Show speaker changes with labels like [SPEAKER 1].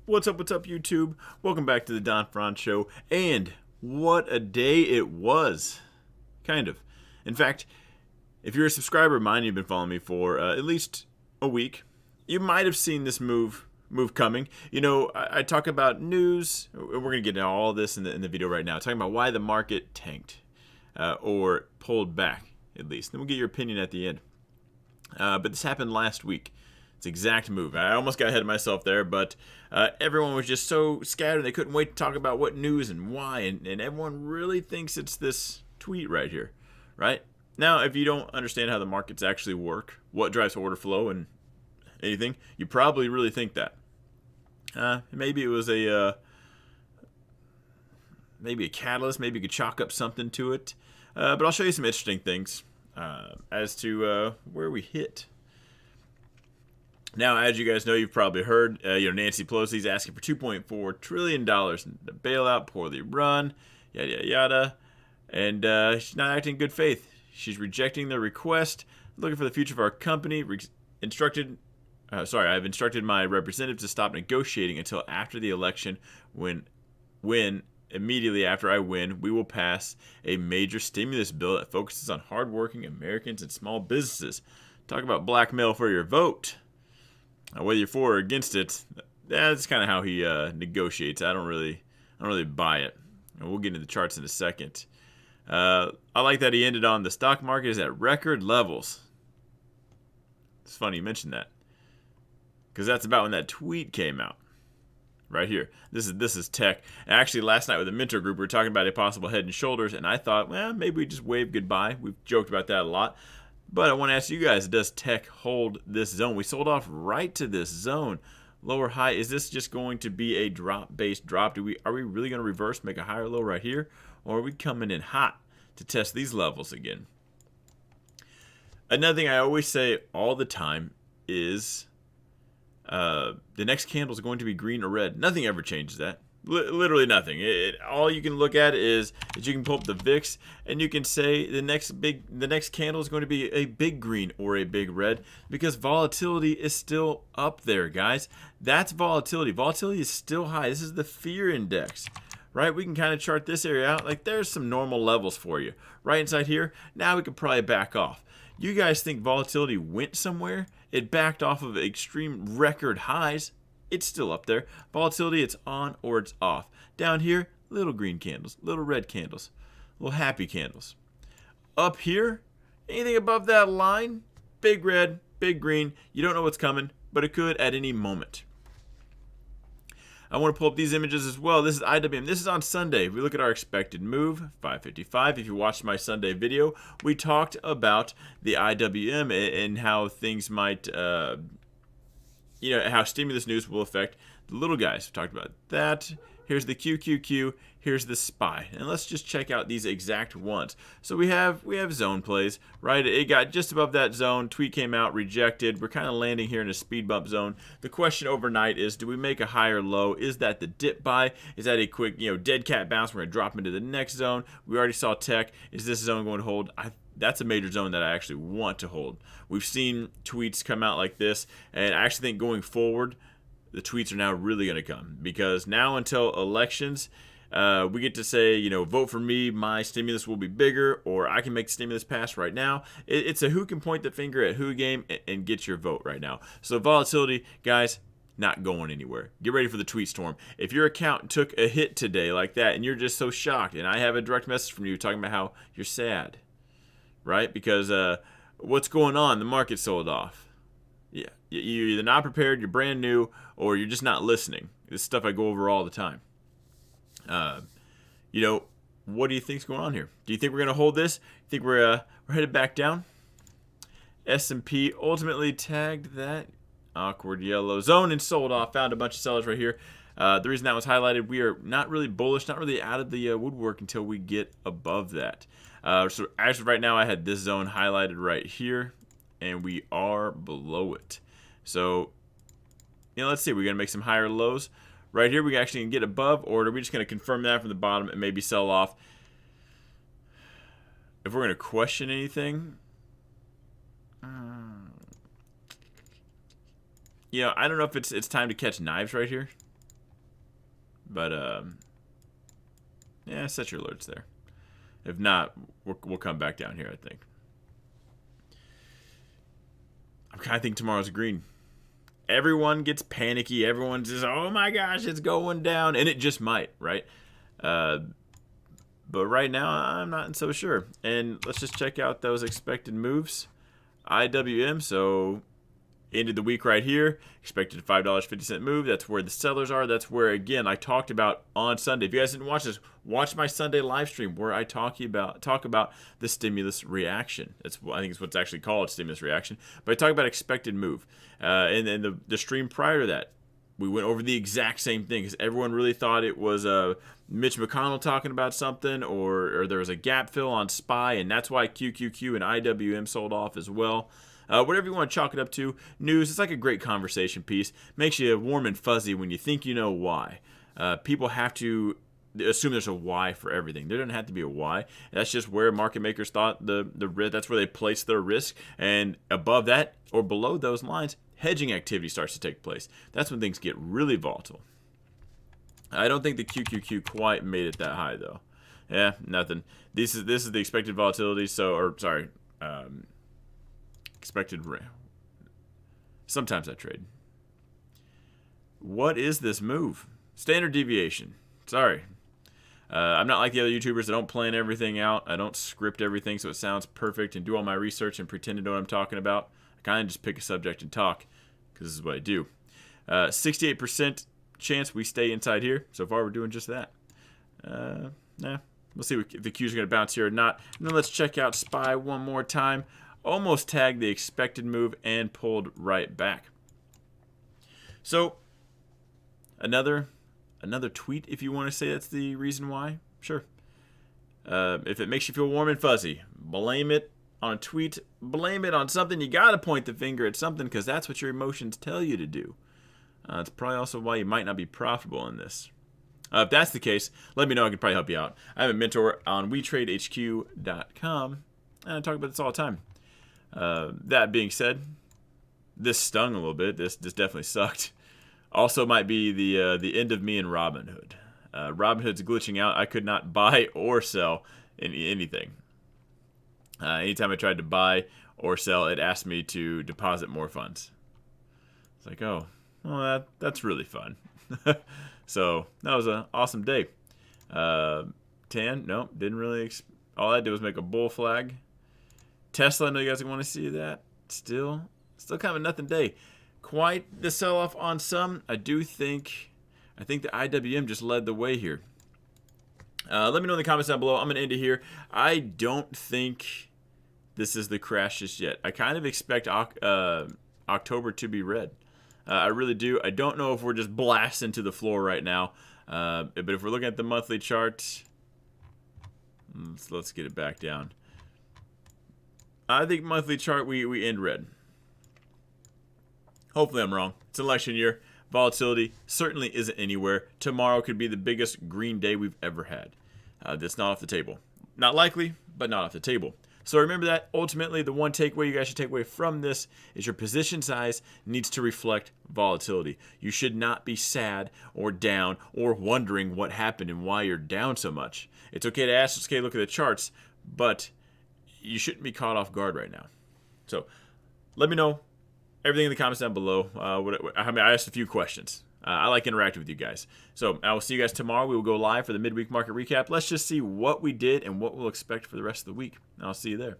[SPEAKER 1] What's up, YouTube? Welcome back to the Don Franz Show. And what a day it was. Kind of. In fact, if you're a subscriber of mine, you've been following me for at least a week, you might have seen this move coming. You know, I talk about news. We're going to get into all this in the video right now. Talking about why the market tanked or pulled back, at least. Then we'll get your opinion at the end. But this happened last week. It's exact move. I almost got ahead of myself there, but everyone was just so scattered they couldn't wait to talk about what news and why, and everyone really thinks it's this tweet right here, right? Now, if you don't understand how the markets actually work, what drives order flow and anything, you probably really think that. Maybe it was maybe a catalyst, maybe you could chalk up something to it. But I'll show you some interesting things as to where we hit. Now, as you guys know, you've probably heard, Nancy Pelosi's asking for $2.4 trillion in the bailout, poorly run, yada, yada, yada. And she's not acting in good faith. She's rejecting the request, looking for the future of our company. I've instructed my representatives to stop negotiating until after the election when immediately after I win, we will pass a major stimulus bill that focuses on hardworking Americans and small businesses. Talk about blackmail for your vote. Whether you're for or against it, that's kind of how he negotiates. I don't really buy it. And we'll get into the charts in a second. I like that he ended on the stock market is at record levels. It's funny you mentioned that, because that's about when that tweet came out. Right here. This is tech. And actually, last night with the mentor group, we were talking about a possible Head and Shoulders, and I thought, well, maybe we just wave goodbye. We've joked about that a lot. But I want to ask you guys, does tech hold this zone? We sold off right to this zone. Lower high, is this just going to be a drop-based drop? Are we really going to reverse, make a higher low right here? Or are we coming in hot to test these levels again? Another thing I always say all the time is the next candle is going to be green or red. Nothing ever changes that. Literally nothing. All you can look at is you can pull up the VIX and you can say the next candle is going to be a big green or a big red, because volatility is still up there, guys. That's volatility. Volatility is still high. This is the fear index, right? We can kind of chart this area out. Like, there's some normal levels for you right inside here. Now we could probably back off. You guys think volatility went somewhere? It backed off of extreme record highs. It's still up there. Volatility, it's on or it's off. Down here, little green candles, little red candles, little happy candles. Up here, anything above that line, big red, big green. You don't know what's coming, but it could at any moment. I want to pull up these images as well. This is IWM. This is on Sunday. If we look at our expected move, 555. If you watched my Sunday video, we talked about the IWM and how things might how stimulus news will affect the little guys. We talked about that. Here's the QQQ. Here's the SPY. And let's just check out these exact ones. So we have zone plays, right? It got just above that zone. Tweet came out, rejected. We're kind of landing here in a speed bump zone. The question overnight is, do we make a higher low? Is that the dip buy? Is that a quick, dead cat bounce? We're going to drop into the next zone. We already saw tech. Is this zone going to hold? That's a major zone that I actually want to hold. We've seen tweets come out like this, and I actually think going forward, the tweets are now really going to come, because now until elections, we get to say, vote for me, my stimulus will be bigger, or I can make the stimulus pass right now. It's a who can point the finger at who game and get your vote right now. So volatility, guys, not going anywhere. Get ready for the tweet storm. If your account took a hit today like that and you're just so shocked, and I have a direct message from you talking about how you're sad, right? Because what's going on? The market sold off. Yeah, you're either not prepared, you're brand new, or you're just not listening. This stuff I go over all the time. What do you think's going on here? Do you think we're going to hold this? Think we're headed back down? S&P ultimately tagged that awkward yellow zone and sold off. Found a bunch of sellers right here. The reason that was highlighted, we are not really bullish, not really out of the woodwork until we get above that. So as of right now, I had this zone highlighted right here, and we are below it. So, let's see. We're going to make some higher lows. Right here, we actually can get above, or are we just going to confirm that from the bottom and maybe sell off? If we're going to question anything, I don't know if it's time to catch knives right here. But yeah, set your alerts there. If not, we'll come back down here, I think. I kind of think tomorrow's green. Everyone gets panicky. Everyone's just, oh my gosh, it's going down. And it just might, right? But right now, I'm not so sure. And let's just check out those expected moves. IWM, so ended the week right here. Expected $5.50 move. That's where the sellers are. That's where, again, I talked about on Sunday. If you guys didn't watch this, watch my Sunday live stream where I talk about the stimulus reaction. I think it's what's actually called stimulus reaction. But I talk about expected move. And then the stream prior to that, we went over the exact same thing because everyone really thought it was Mitch McConnell talking about something, or there was a gap fill on SPY, and that's why QQQ and IWM sold off as well. Whatever you want to chalk it up to, news, it's like a great conversation piece. Makes you warm and fuzzy when you think you know why. People have to assume there's a why for everything. There doesn't have to be a why. That's just where market makers thought that's where they place their risk. And above that or below those lines, hedging activity starts to take place. That's when things get really volatile. I don't think the QQQ quite made it that high though. Yeah, nothing. This is the expected volatility. Expected. Sometimes I trade. What is this move? Standard deviation. Sorry. I'm not like the other YouTubers that don't plan everything out. I don't script everything so it sounds perfect and do all my research and pretend to know what I'm talking about. I kind of just pick a subject and talk because this is what I do. 68% chance we stay inside here. So far, we're doing just that. We'll see if the Q's are going to bounce here or not. And then let's check out SPY one more time. Almost tagged the expected move and pulled right back. So another tweet, if you want to say that's the reason why, sure. If it makes you feel warm and fuzzy, blame it on a tweet, blame it on something. You got to point the finger at something because that's what your emotions tell you to do. It's probably also why you might not be profitable in this. If that's the case, let me know. I can probably help you out. I have a mentor on WeTradeHQ.com, and I talk about this all the time. That being said, this stung a little bit. This definitely sucked. Also might be the end of me and Robinhood. Robinhood's glitching out. I could not buy or sell anything. Anytime I tried to buy or sell, it asked me to deposit more funds. It's like, oh, well, that's really fun. So that was an awesome day. 10, no, didn't really. All I did was make a bull flag. Tesla, I know you guys want to see that. Still kind of a nothing day. Quite the sell-off on some. I think the IWM just led the way here. Let me know in the comments down below. I'm going to end it here. I don't think this is the crash just yet. I kind of expect October to be red. I really do. I don't know if we're just blasting to the floor right now. But if we're looking at the monthly chart, let's get it back down. I think monthly chart, we end red. Hopefully I'm wrong. It's an election year. Volatility certainly isn't anywhere. Tomorrow could be the biggest green day we've ever had. That's not off the table. Not likely, but not off the table. So remember that ultimately the one takeaway you guys should take away from this is your position size needs to reflect volatility. You should not be sad or down or wondering what happened and why you're down so much. It's okay to ask, it's okay to look at the charts, but you shouldn't be caught off guard right now. So let me know everything in the comments down below. I asked a few questions. I like interacting with you guys. So I will see you guys tomorrow. We will go live for the midweek market recap. Let's just see what we did and what we'll expect for the rest of the week. I'll see you there.